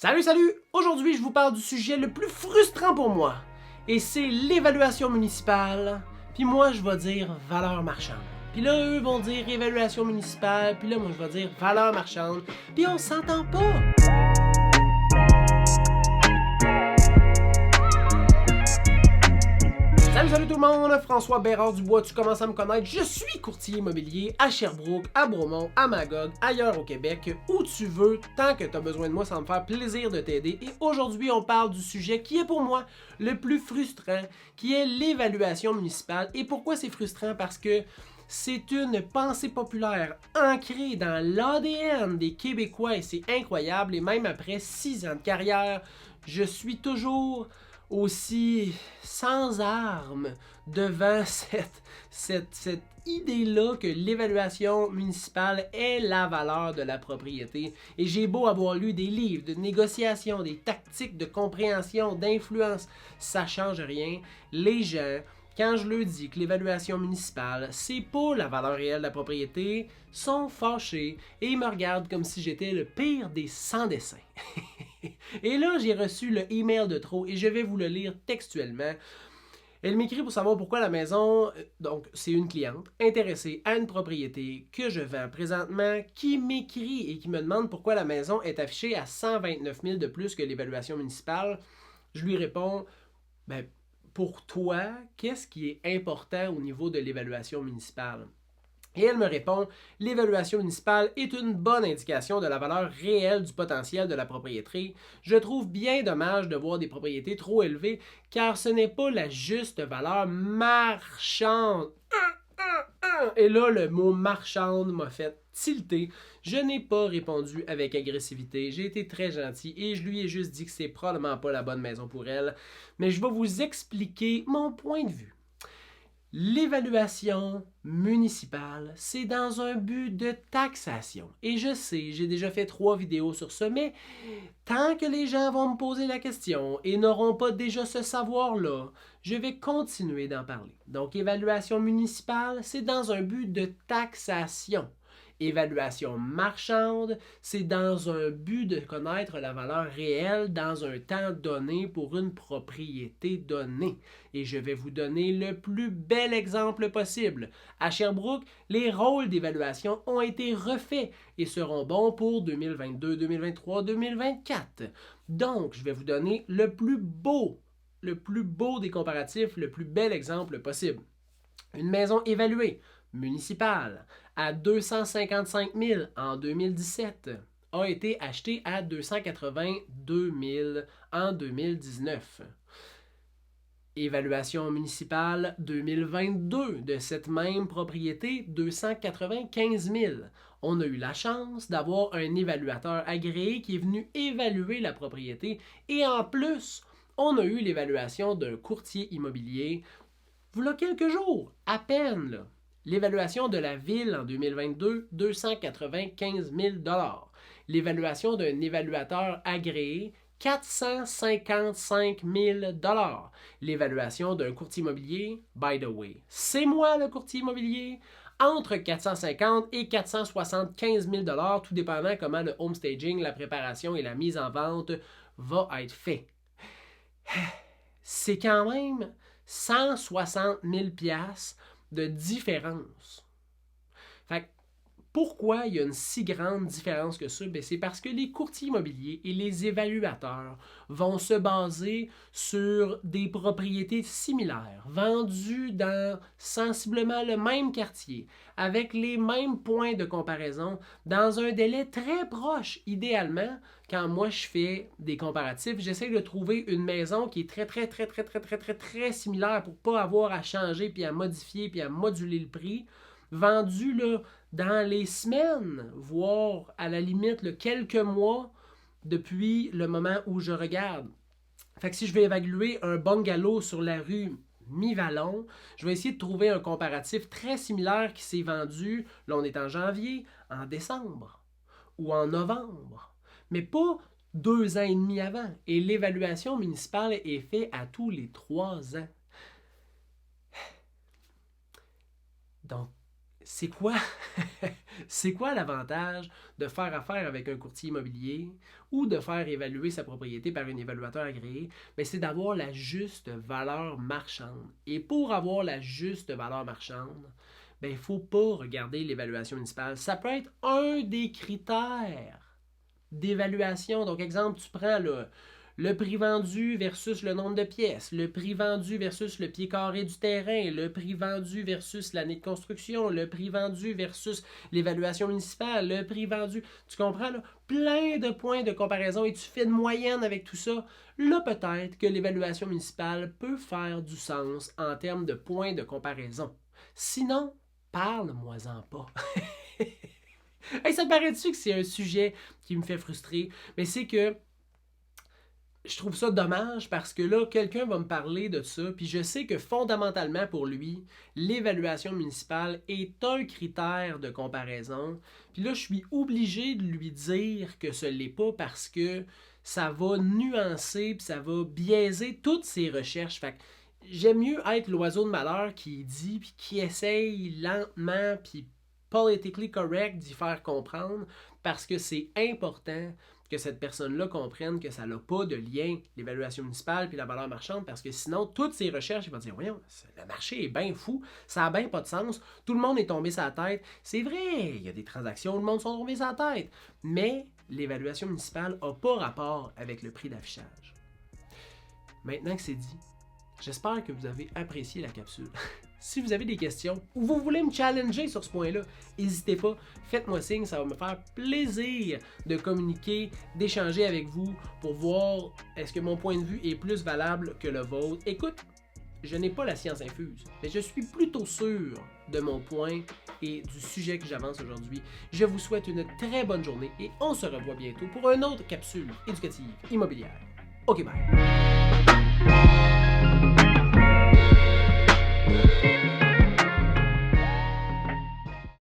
Salut, salut! Aujourd'hui, je vous parle du sujet le plus frustrant pour moi. Et c'est l'évaluation municipale. Puis moi, je vais dire valeur marchande. Puis là, eux vont dire évaluation municipale. Puis là, moi, je vais dire valeur marchande. Puis on s'entend pas. Salut tout le monde, François Bérard-Dubois, tu commences à me connaître, je suis courtier immobilier à Sherbrooke, à Bromont, à Magog, ailleurs au Québec, où tu veux, tant que tu as besoin de moi, ça va me faire plaisir de t'aider. Et aujourd'hui, on parle du sujet qui est pour moi le plus frustrant, qui est l'évaluation municipale. Et pourquoi c'est frustrant? Parce que c'est une pensée populaire ancrée dans l'ADN des Québécois et c'est incroyable. Et même après 6 ans de carrière, je suis toujours aussi sans armes devant cette idée-là que l'évaluation municipale est la valeur de la propriété. Et j'ai beau avoir lu des livres de négociation, des tactiques de compréhension, d'influence, ça change rien. Les gens, quand je leur dis que l'évaluation municipale, c'est pas la valeur réelle de la propriété, sont fâchés et ils me regardent comme si j'étais le pire des sans-dessins. Et là, j'ai reçu le email de trop et je vais vous le lire textuellement. Elle m'écrit pour savoir pourquoi la maison, donc c'est une cliente intéressée à une propriété que je vends présentement, qui m'écrit et qui me demande pourquoi la maison est affichée à 129 000 de plus que l'évaluation municipale. Je lui réponds, pour toi, qu'est-ce qui est important au niveau de l'évaluation municipale? Et elle me répond, l'évaluation municipale est une bonne indication de la valeur réelle du potentiel de la propriété. Je trouve bien dommage de voir des propriétés trop élevées car ce n'est pas la juste valeur marchande. Et là, le mot marchande m'a fait tilter. Je n'ai pas répondu avec agressivité. J'ai été très gentil et je lui ai juste dit que c'est probablement pas la bonne maison pour elle. Mais je vais vous expliquer mon point de vue. L'évaluation municipale, c'est dans un but de taxation. Et je sais, j'ai déjà fait 3 vidéos sur ça, mais tant que les gens vont me poser la question et n'auront pas déjà ce savoir-là, je vais continuer d'en parler. Donc, évaluation municipale, c'est dans un but de taxation. Évaluation marchande, c'est dans un but de connaître la valeur réelle dans un temps donné pour une propriété donnée. Et je vais vous donner le plus bel exemple possible. À Sherbrooke, les rôles d'évaluation ont été refaits et seront bons pour 2022, 2023, 2024. Donc, je vais vous donner le plus beau des comparatifs, le plus bel exemple possible. Une maison évaluée, municipale, à 255 000 en 2017 a été achetée à 282 000 en 2019. Évaluation municipale 2022 de cette même propriété, 295 000. On a eu la chance d'avoir un évaluateur agréé qui est venu évaluer la propriété et en plus, on a eu l'évaluation d'un courtier immobilier voilà quelques jours, à peine. Là. L'évaluation de la ville en 2022, 295 000 $. L'évaluation d'un évaluateur agréé, 455 000 $. L'évaluation d'un courtier immobilier, by the way, c'est moi le courtier immobilier, entre 450 et 475 000 $, tout dépendant comment le home staging, la préparation et la mise en vente va être fait. C'est quand même 160 000 $ de différence. Fait que pourquoi il y a une si grande différence que ça? C'est parce que les courtiers immobiliers et les évaluateurs vont se baser sur des propriétés similaires, vendues dans sensiblement le même quartier, avec les mêmes points de comparaison, dans un délai très proche. Idéalement, quand moi je fais des comparatifs, j'essaie de trouver une maison qui est très similaire pour ne pas avoir à changer, puis à modifier, puis à moduler le prix, vendu là, dans les semaines, voire à la limite quelques mois depuis le moment où je regarde. Fait que si je vais évaluer un bungalow sur la rue Mi-Vallon, je vais essayer de trouver un comparatif très similaire qui s'est vendu, là on est en janvier, en décembre ou en novembre, mais pas 2 ans et demi avant. Et l'évaluation municipale est faite à tous les 3 ans. Donc, c'est quoi, c'est quoi l'avantage de faire affaire avec un courtier immobilier ou de faire évaluer sa propriété par un évaluateur agréé? Bien, c'est d'avoir la juste valeur marchande. Et pour avoir la juste valeur marchande, bien, il ne faut pas regarder l'évaluation municipale. Ça peut être un des critères d'évaluation. Donc, exemple, tu prends le prix vendu versus le nombre de pièces, le prix vendu versus le pied carré du terrain, le prix vendu versus l'année de construction, le prix vendu versus l'évaluation municipale, le prix vendu. Tu comprends, là? Plein de points de comparaison et tu fais de moyenne avec tout ça. Là, peut-être que l'évaluation municipale peut faire du sens en termes de points de comparaison. Sinon, parle-moi-en pas. Hey, ça te paraît-tu que c'est un sujet qui me fait frustrer? Mais c'est que je trouve ça dommage parce que là, quelqu'un va me parler de ça, puis je sais que fondamentalement pour lui, l'évaluation municipale est un critère de comparaison. Puis là, je suis obligé de lui dire que ce l'est pas parce que ça va nuancer, puis ça va biaiser toutes ses recherches. Fait que j'aime mieux être l'oiseau de malheur qui dit, puis qui essaye lentement, puis politically correct d'y faire comprendre parce que c'est important que cette personne-là comprenne que ça n'a pas de lien, l'évaluation municipale puis la valeur marchande, parce que sinon, toutes ces recherches, ils vont dire, voyons, le marché est bien fou, ça n'a bien pas de sens, tout le monde est tombé sur la tête. C'est vrai, il y a des transactions où le monde sont tombés sur la tête, mais l'évaluation municipale n'a pas rapport avec le prix d'affichage. Maintenant que c'est dit, j'espère que vous avez apprécié la capsule. Si vous avez des questions ou vous voulez me challenger sur ce point-là, n'hésitez pas, faites-moi signe, ça va me faire plaisir de communiquer, d'échanger avec vous pour voir est-ce que mon point de vue est plus valable que le vôtre. Écoute, je n'ai pas la science infuse, mais je suis plutôt sûr de mon point et du sujet que j'avance aujourd'hui. Je vous souhaite une très bonne journée et on se revoit bientôt pour une autre capsule éducative immobilière. Ok, bye!